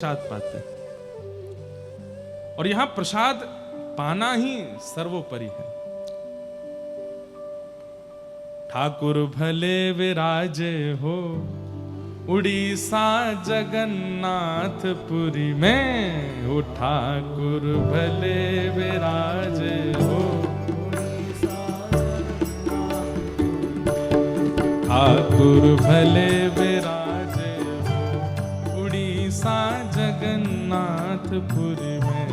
प्रसाद पाते हैं। और यहां प्रसाद पाना ही सर्वोपरि है। ठाकुर भले विराजे हो उड़ीसा जगन्नाथपुरी में, हो ठाकुर भले विराजे हो, ठाकुर भले विराजे हो उड़ीसा जगन्नाथपुरी में,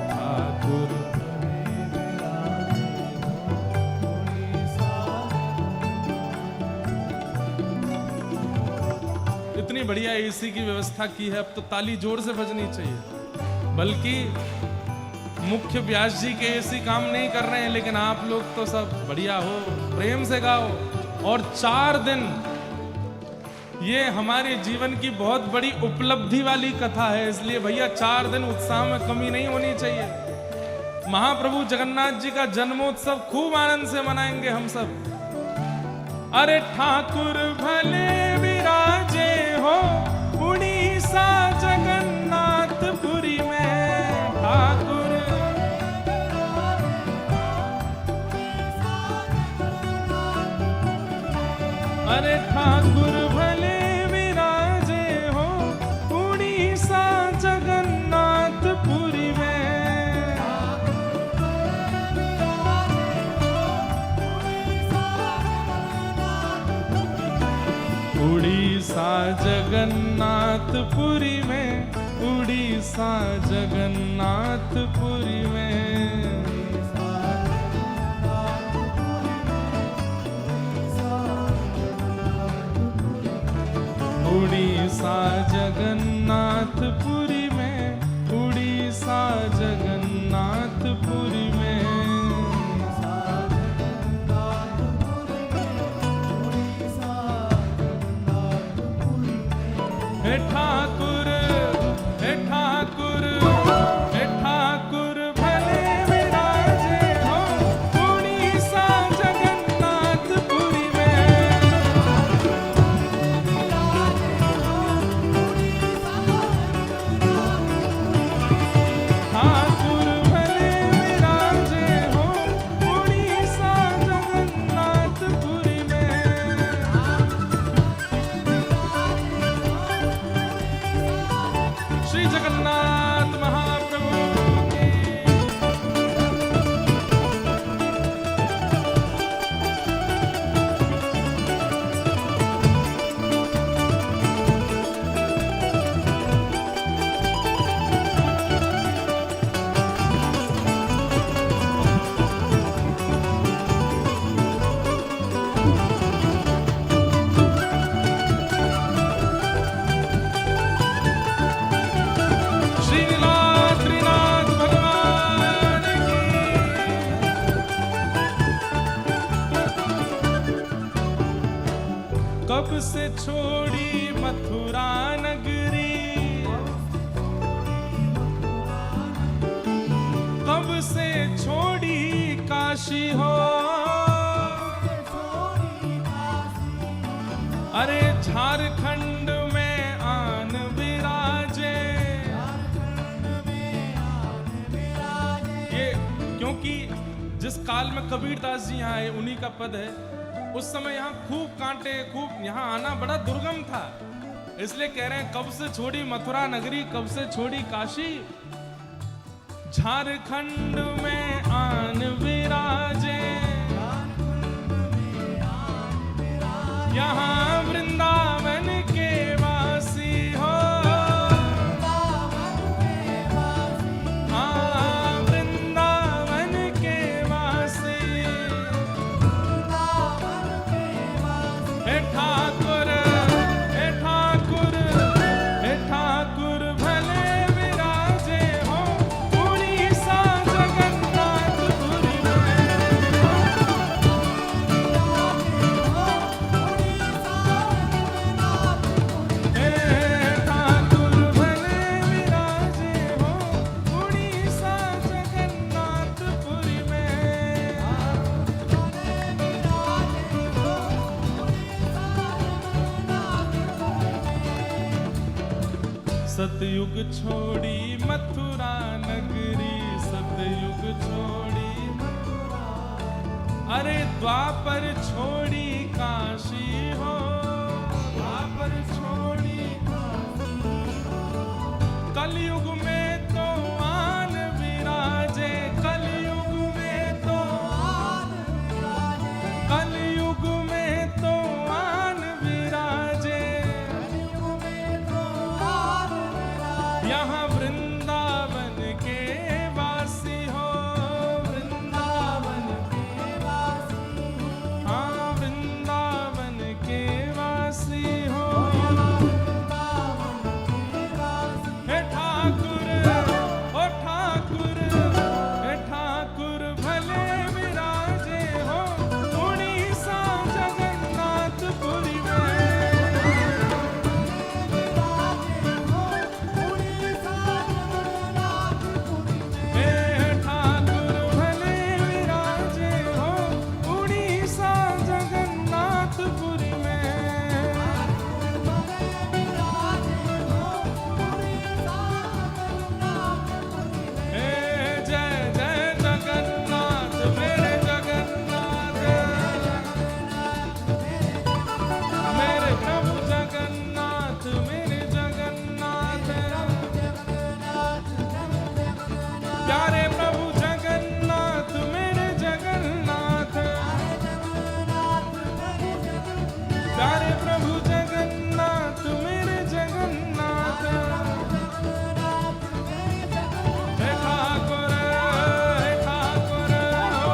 ठाकुर इतनी बढ़िया एसी की व्यवस्था की है, अब तो ताली जोर से बजनी चाहिए। बल्कि मुख्य व्यास जी के एसी काम नहीं कर रहे हैं, लेकिन आप लोग तो सब बढ़िया हो, प्रेम से गाओ। और 4 दिन ये हमारे जीवन की बहुत बड़ी उपलब्धि वाली कथा है, इसलिए भैया 4 दिन उत्साह में कमी नहीं होनी चाहिए। महाप्रभु जगन्नाथ जी का जन्मोत्सव खूब आनंद से मनाएंगे हम सब। अरे ठाकुर भले विराजे हो उड़ीसा जगन्नाथपुरी में, ठाकुर अरे ठाकुर भले विराजे हो उड़ीसा जगन्नाथपुरी में, उड़ीसा जगन्नाथपुरी में, उड़ीसा जगन्नाथपुरी में। उड़ीसा जगन्नाथपुरी में, उड़ीसा जगन्नाथपुरी में। हे ठाकुर, हे ठाकुर, हे ठाकुर भले विराजे हो उड़ीसा जगन्नाथपुरी में, ठाकुर भले विराजे हो उड़ीसा जगन्नाथपुरी में। श्री जगन्नाथ महाप्रभु की श्रीनाथ त्रिनाथ भगवान की। कब से छोड़ी मथुरा नगरी, कब से छोड़ी काशी हो, अरे झारखंड में आन विराजे। ये क्योंकि जिस काल में कबीरदास जी यहाँ आए उन्हीं का पद है। उस समय यहाँ खूब कांटे, खूब यहाँ आना बड़ा दुर्गम था, इसलिए कह रहे हैं कब से छोड़ी मथुरा नगरी, कब से छोड़ी काशी, झारखंड में आन विराजे। यहाँ वृंदावन के वासी हो, हाँ वृंदावन के वासी। हे ठाकुर, हे ठाकुर, हे ठाकुर भले विराजे हो उड़ीसा जगन्नाथपुरी में। सतयुग छोड़ी मथुरा नगरी, सतयुग छोड़ी अरे द्वापर छोड़ी काशी हो, द्वापर छोड़ी कलयुग में तो आन विराजे, कलयुग में तो कलयुग में तो आन विराजे, यहाँ वृंदावन के वासी हो, वृंदावन के वासी, हाँ वृंदावन के वासी हो। हे ठाकुर, ओ ठाकुर, हे ठाकुर भले विराजे हो उड़ीसा जगन्नाथपुरी में। हे ठाकुर भले विराजे हो उड़ीसा जगन्नाथपुरी में। हे जय जय जगन्नाथ मेरे जगन्नाथ, मेरे प्रभु जगन्नाथ मेरे जगन्नाथ, प्यारे प्रभु जगन्नाथ मेरे जगन्नाथ, प्यारे प्रभु जगन्नाथ मेरे जगन्नाथ। हे ठाकुर, हे ठाकुर, ओ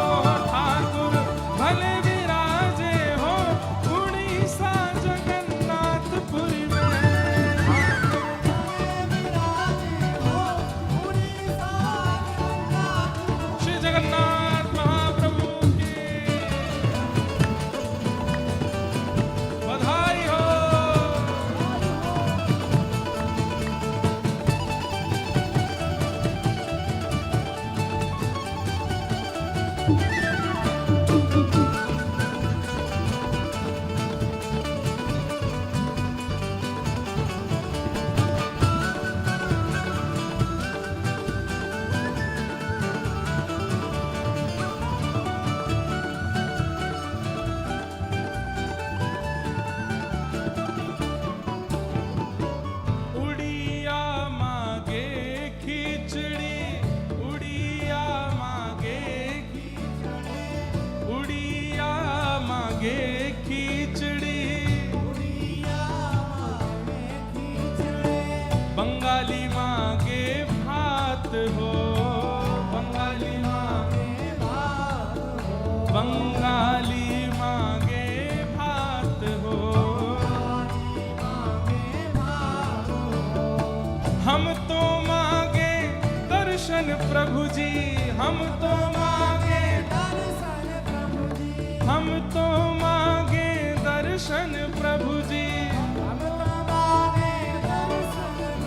ठाकुर भले विराजे हो उड़ीसा जगन्नाथपुरी में। श्री जगन्नाथ महाप्रभु की बधाई हो। उड़िया मागे खिचड़ी, उड़िया मागे खिचड़ी, उड़िया मागे खिचड़ी, बंगाली मागे भात हो, बंगाली मागे भात हो, बंगाली मागे भात हो। हम तो मांगे दर्शन प्रभु जी, हम तो मांगे दर्शन प्रभु जी, हम तो मांगे दर्शन प्रभु जी, हम तो मांगे दर्शन प्रभु जी।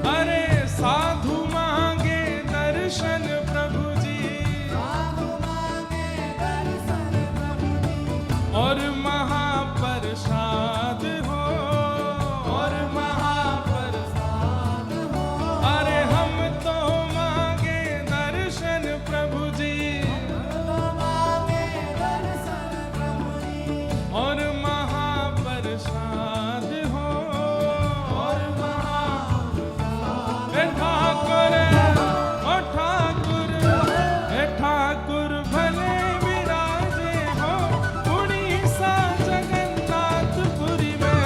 अरे साधु मांगे दर्शन प्रभु जी, साधु मांगे दर्शन प्रभु जी। और महाप्रसाद हो, और महाप्रसाद हो। अरे हम तो मांगे दर्शन प्रभु जी, हम तो मांगे दर्शन प्रभु जी। और महाप्रसाद हो, और महाप्रसाद। हे ठाकुर, ओ ठाकुर, हे ठाकुर भले विराजे हो उड़ीसा जगन्नाथपुरी में।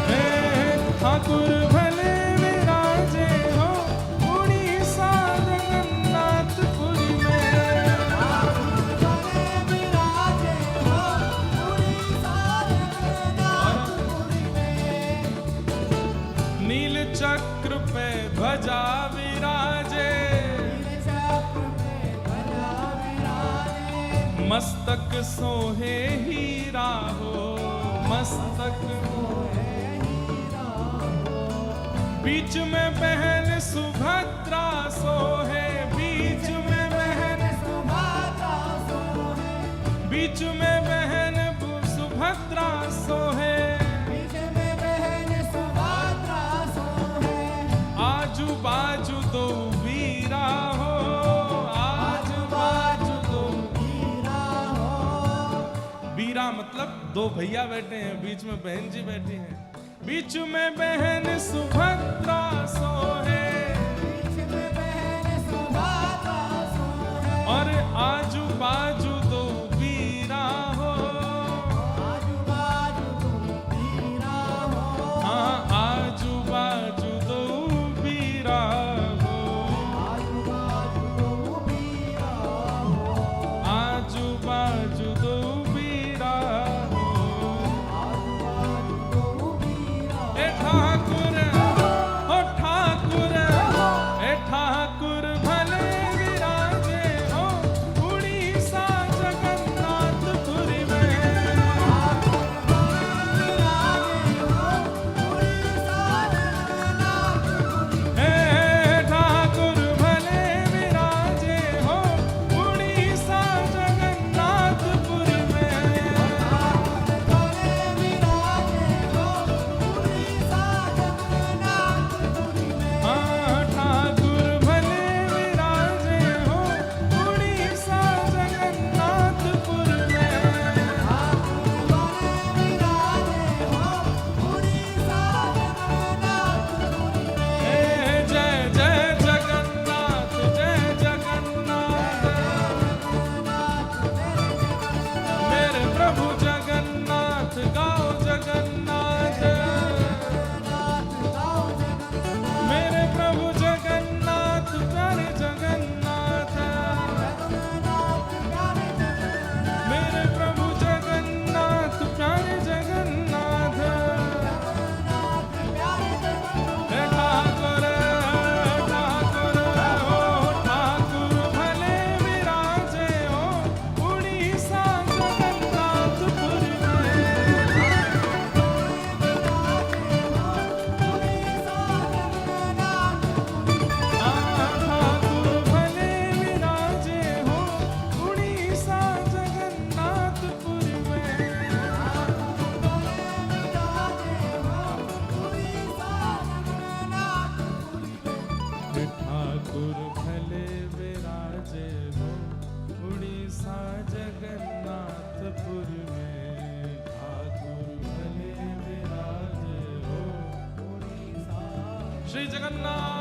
हे ठाकुर भले विराजे हो उड़ीसा जगन्नाथपुरी में। नील चक्र पे ध्वजा विराजे, मस्तक सोहे हीरा हो, मस्तक बीच में बहन सुभद्रा सोहे, बीच में बहन सुभद्रा सोहे, बीच में बहन वीरा मतलब दो भैया बैठे हैं, बीच में बहन जी बैठी हैं। बीच में बहन सुभद्रा सोहे, और आजू बाजू दो वीरा हो, हाँ आजू बाजू दो वीरा हो, आजू बाजू दो वीरा हो। ए ठाकुर, ओ ठाकुर, ए ठाकुर भले विराजे हो उड़ीसा जगन्नाथपुरी में। हे ठाकुर भले विराजे हो उड़ीसा जगन्नाथपुरी में। हाँ ठाकुर भले विराजे हो उड़ीसा जगन्नाथपुर में। हे जय जय जगन्नाथ, जय जगन्नाथ, मेरे प्रभु जगन्नाथ गाओ जगन्नाथ, मेरे प्रभु जगन्नाथ प्यारे जगन्नाथ, मेरे प्रभु जगन्नाथ प्यारे जगन्नाथ। हे ठाकुर, ठाकुर हो ठाकुर भले विराजे हो उड़ीसा जगन्नाथपुर में। ठाकुर भले विराजे हो उड़ीसा जगन्नाथपुर में। ठाकुर भले विराजे हो उड़ीसा जगन्नाथपुर में। ठाकुर भले विराजे हो उड़ीसा। श्री जगन्नाथ